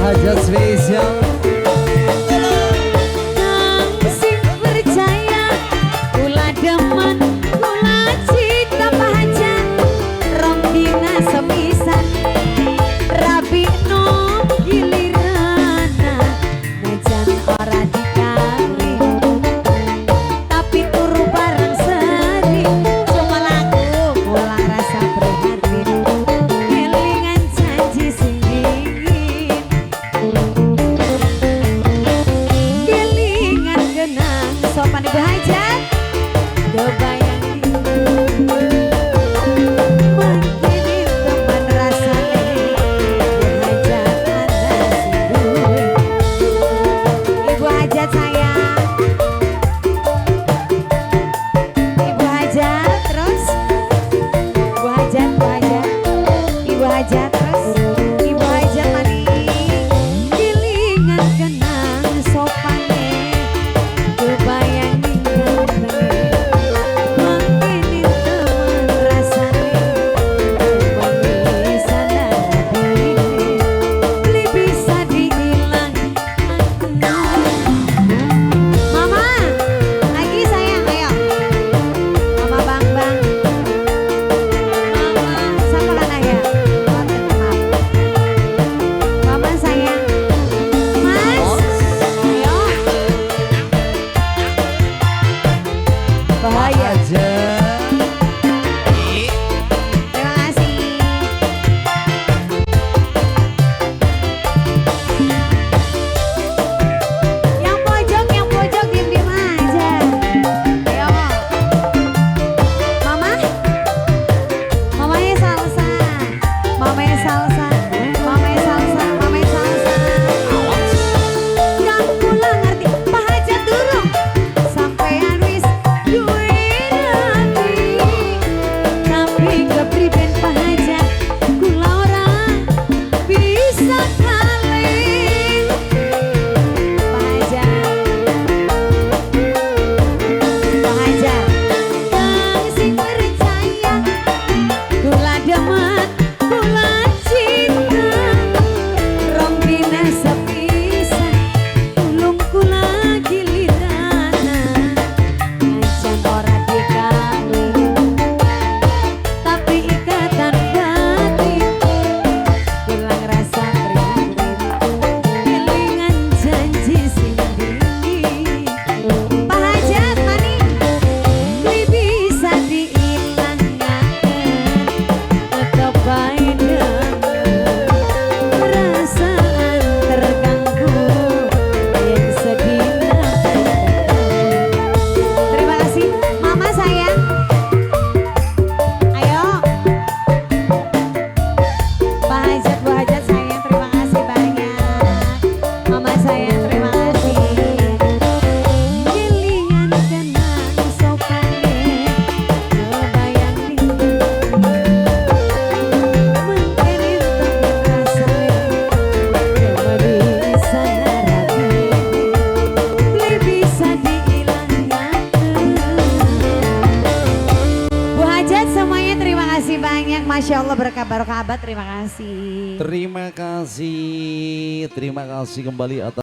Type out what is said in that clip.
hajat spesial. Sing percaya kula demen kula cita pahajan rong dina sepisan rabi nom gilirana najan ora dikali tapi turu bareng sering cuma laku kula rasa prihatin kelingan janji sing dingin kelingan genang sopan ibu hajat kebayang mengkini teman rasane ibu hajat anda si duwe ibu hajat sayang ibu hajat terus ibu hajat ibu hajat terus ibu hajat maning gilingan genang sopane kebayang ninggalane mangkini teman rasane bisa narapine beli bisa dihilang mama lagi sayang ayo mama bang mama sama kan ayah mama sayang mas ayo bahaya Hajat. terima kasih yang pojok diem aja ayo mama mamanya salsa mamanya salsa mamanya salsa mamanya salsa yang kula ngerti Pak Hajat durung sampean wis duwe hati tapi kepriben Pak Hajat kula ora bisa kalih Pak Hajat Pak Hajat kang sing percaya kula demen kula cinta rong dina sepisan tulung kula gilirana najan ora dikali tapi ikatan batin hilang rasa prihatin kelingan janji sing dingin Pak Hajat maning kuwi bisa diilangaken tetep bae demen perasaan terganggu yang sedina terima kasih mama sayang ayo Pak Hajat Bu Hajat sayang terima kasih banyak mama sayang terima kasih kelingan kenang sopane kebayang mengkini temen rasane kemari bisa narapine beli bisa diilangaken Bu Hajat semuanya terima kasih banyak Masya Allah berkabar kabar terima kasih Terima kasih kembali atas